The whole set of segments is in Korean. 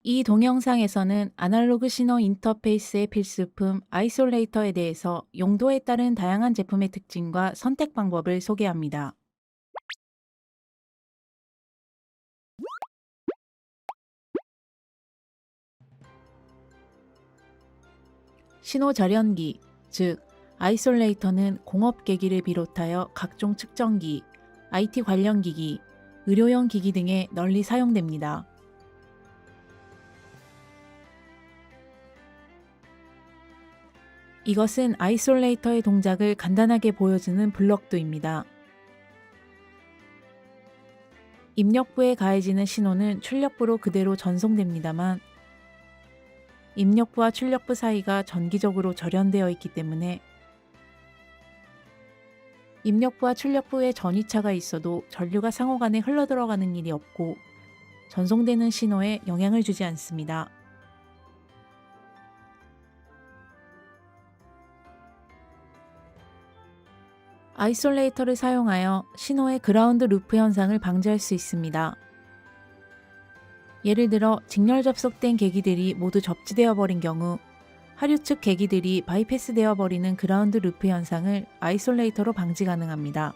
이 동영상에서는 아날로그 신호 인터페이스의 필수품 아이솔레이터에 대해서 용도에 따른 다양한 제품의 특징과 선택 방법을 소개합니다. 신호 절연기, 즉 아이솔레이터는 공업 계기를 비롯하여 각종 측정기, IT 관련 기기, 의료용 기기 등에 널리 사용됩니다. 이것은 아이솔레이터의 동작을 간단하게 보여주는 블럭도입니다. 입력부에 가해지는 신호는 출력부로 그대로 전송됩니다만 입력부와 출력부 사이가 전기적으로 절연되어 있기 때문에 입력부와 출력부에 전위차가 있어도 전류가 상호간에 흘러들어가는 일이 없고 전송되는 신호에 영향을 주지 않습니다. 아이솔레이터를 사용하여 신호의 그라운드 루프 현상을 방지할 수 있습니다. 예를 들어 직렬 접속된 계기들이 모두 접지되어 버린 경우 하류 측 계기들이 바이패스되어 버리는 그라운드 루프 현상을 아이솔레이터로 방지 가능합니다.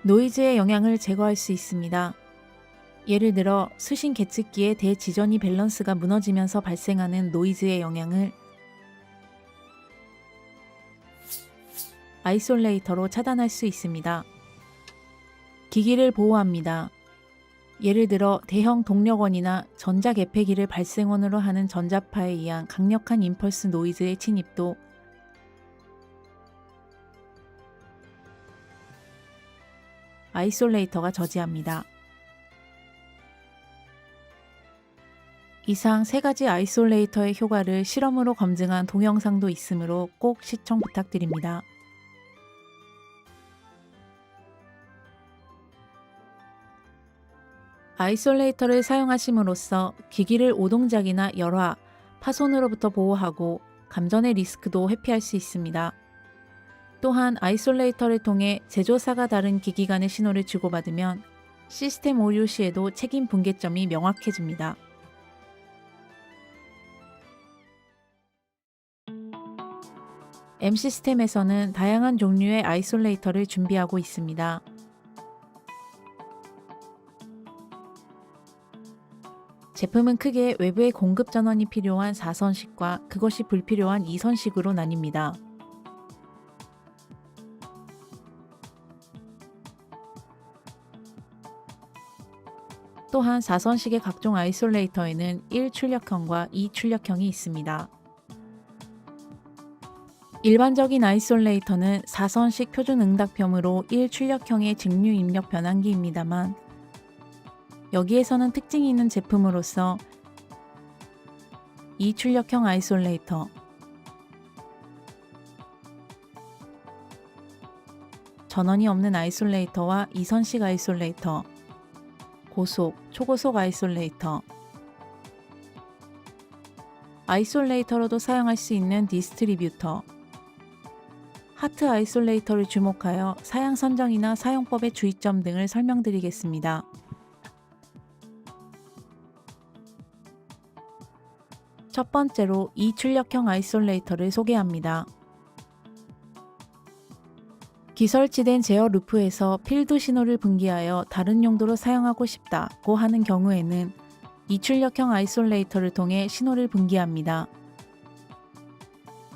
노이즈의 영향을 제거할 수 있습니다. 예를 들어 수신 계측기의 대지전이 밸런스가 무너지면서 발생하는 노이즈의 영향을 아이솔레이터로 차단할 수 있습니다. 기기를 보호합니다. 예를 들어 대형 동력원이나 전자개폐기를 발생원으로 하는 전자파에 의한 강력한 임펄스 노이즈의 침입도 아이솔레이터가 저지합니다. 이상 세 가지 아이솔레이터의 효과를 실험으로 검증한 동영상도 있으므로 꼭 시청 부탁드립니다. 아이솔레이터를 사용하심으로써 기기를 오동작이나 열화, 파손으로부터 보호하고 감전의 리스크도 회피할 수 있습니다. 또한 아이솔레이터를 통해 제조사가 다른 기기 간의 신호를 주고받으면 시스템 오류 시에도 책임 분계점이 명확해집니다. M시스템에서는 다양한 종류의 아이솔레이터를 준비하고 있습니다. 제품은 크게 외부의 공급 전원이 필요한 4선식과 그것이 불필요한 2선식으로 나뉩니다. 또한 4선식의 각종 아이솔레이터에는 1출력형과 2출력형이 있습니다. 일반적인 아이솔레이터는 4선식 표준 응답형으로 1출력형의 직류 입력 변환기입니다만 여기에서는 특징이 있는 제품으로서 2출력형 아이솔레이터, 전원이 없는 아이솔레이터와 2선식 아이솔레이터, 고속, 초고속 아이솔레이터, 아이솔레이터로도 사용할 수 있는 디스트리뷰터, 하트 아이솔레이터를 주목하여 사양 선정이나 사용법의 주의점 등을 설명드리겠습니다. 첫 번째로 2출력형 아이솔레이터를 소개합니다. 기설치된 제어 루프에서 필드 신호를 분기하여 다른 용도로 사용하고 싶다고 하는 경우에는 2출력형 아이솔레이터를 통해 신호를 분기합니다.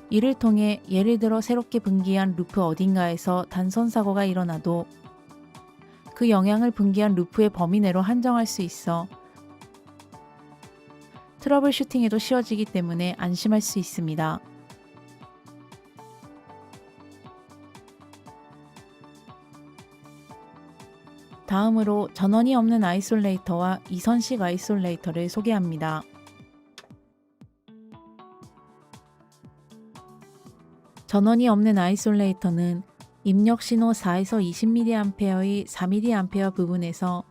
이를 통해 예를 들어 새롭게 분기한 루프 어딘가에서 단선 사고가 일어나도 그 영향을 분기한 루프의 범위 내로 한정할 수 있어 트러블 슈팅에도 쉬워지기 때문에 안심할 수 있습니다. 다음으로 전원이 없는 아이솔레이터와 2선식 아이솔레이터를 소개합니다. 전원이 없는 아이솔레이터는 입력 신호 4에서 20mA의 4mA 부분에서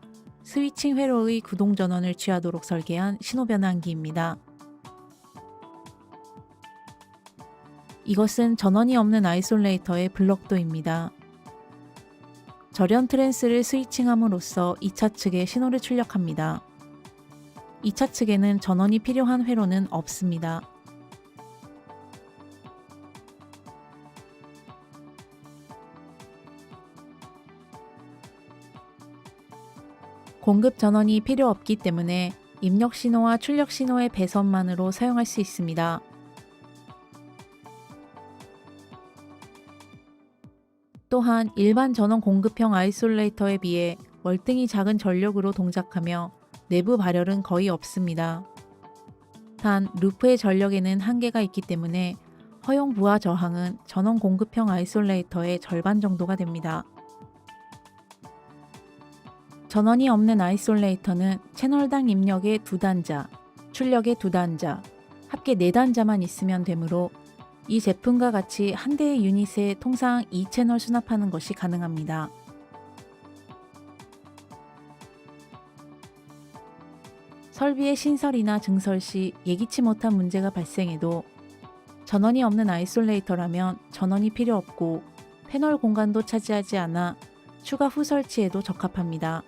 스위칭 회로의 구동 전원을 취하도록 설계한 신호 변환기입니다. 이것은 전원이 없는 아이솔레이터의 블럭도입니다. 절연 트랜스를 스위칭함으로써 2차 측에 신호를 출력합니다. 2차 측에는 전원이 필요한 회로는 없습니다. 공급 전원이 필요 없기 때문에 입력 신호와 출력 신호의 배선만으로 사용할 수 있습니다. 또한 일반 전원 공급형 아이솔레이터에 비해 월등히 작은 전력으로 동작하며 내부 발열은 거의 없습니다. 단 루프의 전력에는 한계가 있기 때문에 허용 부하 저항은 전원 공급형 아이솔레이터의 절반 정도가 됩니다. 전원이 없는 아이솔레이터는 채널당 입력의 2단자, 출력의 2단자, 합계 4단자만 있으면 되므로 이 제품과 같이 한 대의 유닛에 통상 2채널 수납하는 것이 가능합니다. 설비의 신설이나 증설 시 예기치 못한 문제가 발생해도 전원이 없는 아이솔레이터라면 전원이 필요 없고 패널 공간도 차지하지 않아 추가 후 설치에도 적합합니다.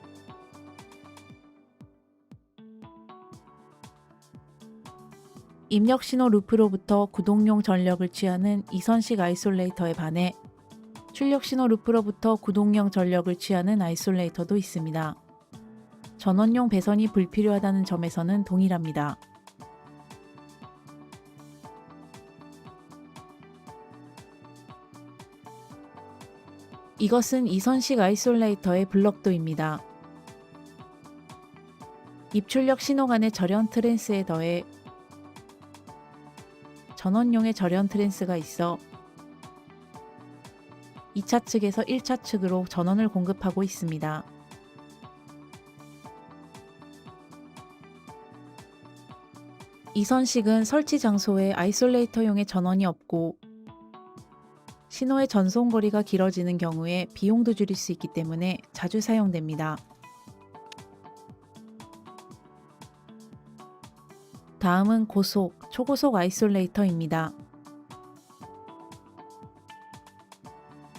입력 신호 루프로부터 구동용 전력을 취하는 이선식 아이솔레이터에 반해 출력 신호 루프로부터 구동용 전력을 취하는 아이솔레이터도 있습니다. 전원용 배선이 불필요하다는 점에서는 동일합니다. 이것은 이선식 아이솔레이터의 블럭도입니다. 입출력 신호 간의 절연 트랜스에 더해 전원용의 절연 트랜스가 있어 2차 측에서 1차 측으로 전원을 공급하고 있습니다. 이선식은 설치 장소에 아이솔레이터용의 전원이 없고 신호의 전송 거리가 길어지는 경우에 비용도 줄일 수 있기 때문에 자주 사용됩니다. 다음은 고속, 초고속 아이솔레이터입니다.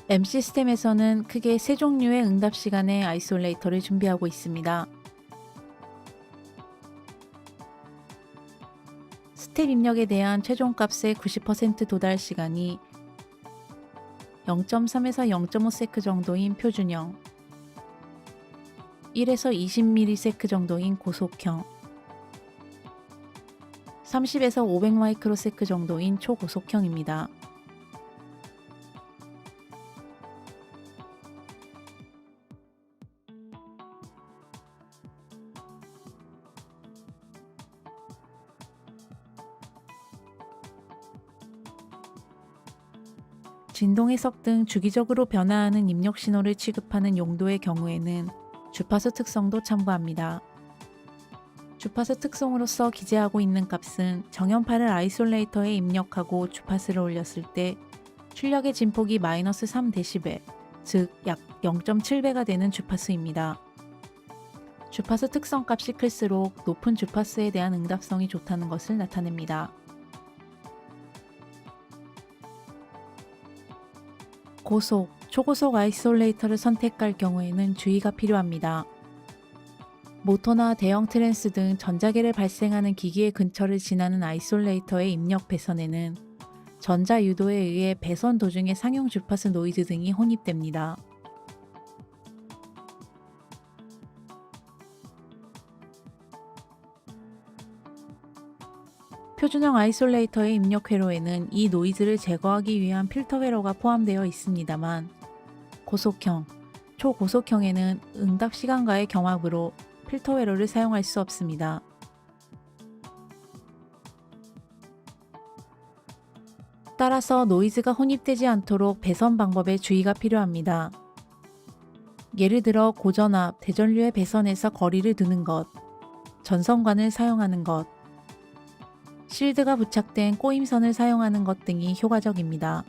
M시스템에서는 크게 3종류의 응답 시간의 아이솔레이터를 준비하고 있습니다. 스텝 입력에 대한 최종값의 90% 도달 시간이 0.3에서 0.5세크 정도인 표준형, 1에서 20ms 정도인 고속형, 30에서 500마이크로세크 정도인 초고속형입니다. 진동 해석 등 주기적으로 변화하는 입력 신호를 취급하는 용도의 경우에는 주파수 특성도 참고합니다. 주파수 특성으로서 기재하고 있는 값은 정연파를 아이솔레이터에 입력하고 주파수를 올렸을 때 출력의 진폭이 마이너스 3dB, 즉 약 0.7배가 되는 주파수입니다. 주파수 특성 값이 클수록 높은 주파수에 대한 응답성이 좋다는 것을 나타냅니다. 고속, 초고속 아이솔레이터를 선택할 경우에는 주의가 필요합니다. 모터나 대형 트랜스 등 전자계를 발생하는 기기의 근처를 지나는 아이솔레이터의 입력 배선에는 전자 유도에 의해 배선 도중에 상용 주파수 노이즈 등이 혼입됩니다. 표준형 아이솔레이터의 입력 회로에는 이 노이즈를 제거하기 위한 필터 회로가 포함되어 있습니다만 고속형, 초고속형에는 응답 시간과의 경합으로 필터 회로를 사용할 수 없습니다. 따라서 노이즈가 혼입되지 않도록 배선 방법에 주의가 필요합니다. 예를 들어 고전압, 대전류의 배선에서 거리를 두는 것, 전선관을 사용하는 것, 실드가 부착된 꼬임선을 사용하는 것 등이 효과적입니다.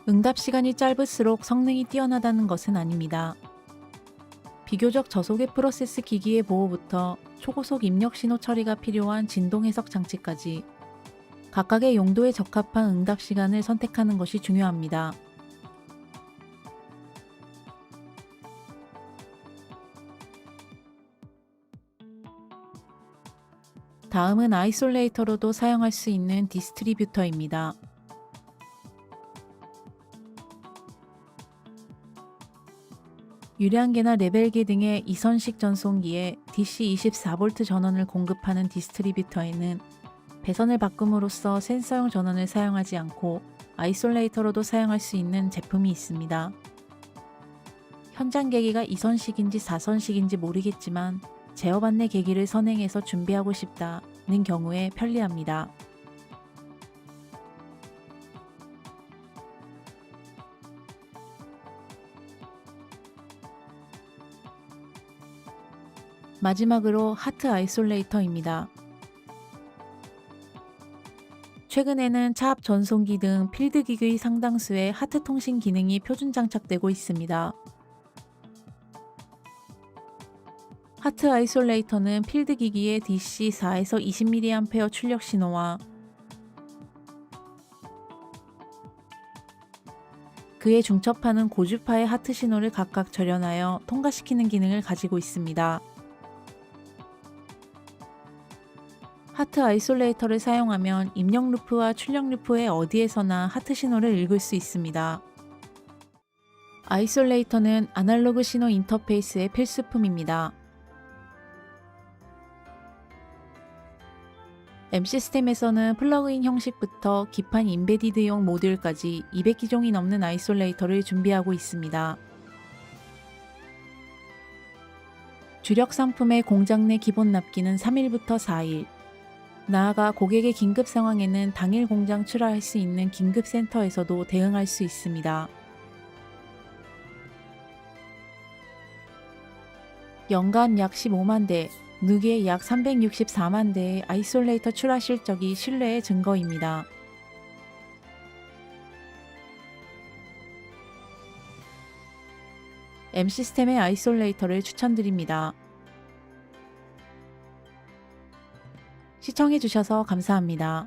응답 시간이 짧을수록 성능이 뛰어나다는 것은 아닙니다. 비교적 저속의 프로세스 기기의 보호부터 초고속 입력 신호 처리가 필요한 진동 해석 장치까지 각각의 용도에 적합한 응답 시간을 선택하는 것이 중요합니다. 다음은 아이솔레이터로도 사용할 수 있는 디스트리뷰터입니다. 유량계나 레벨기 등의 이선식 전송기에 DC24V 전원을 공급하는 디스트리뷰터에는 배선을 바꿈으로써 센서용 전원을 사용하지 않고 아이솔레이터로도 사용할 수 있는 제품이 있습니다. 현장 계기가 이선식인지 4선식인지 모르겠지만 제어 안내 계기를 선행해서 준비하고 싶다는 경우에 편리합니다. 마지막으로 하트 아이솔레이터입니다. 최근에는 차 앞 전송기 등 필드기기의 상당수에 하트 통신 기능이 표준 장착되고 있습니다. 하트 아이솔레이터는 필드기기의 DC 4에서 20mA 출력 신호와 그에 중첩하는 고주파의 하트 신호를 각각 절연하여 통과시키는 기능을 가지고 있습니다. 하트 아이솔레이터를 사용하면 입력 루프와 출력 루프의 어디에서나 하트 신호를 읽을 수 있습니다. 아이솔레이터는 아날로그 신호 인터페이스의 필수품입니다. M시스템에서는 플러그인 형식부터 기판 인베디드용 모듈까지 200기종이 넘는 아이솔레이터를 준비하고 있습니다. 주력 상품의 공장 내 기본 납기는 3일부터 4일, 나아가 고객의 긴급 상황에는 당일 공장 출하할 수 있는 긴급센터에서도 대응할 수 있습니다. 연간 약 15만 대, 누계 약 364만 대의 아이솔레이터 출하 실적이 신뢰의 증거입니다. M시스템의 아이솔레이터를 추천드립니다. 시청해주셔서 감사합니다.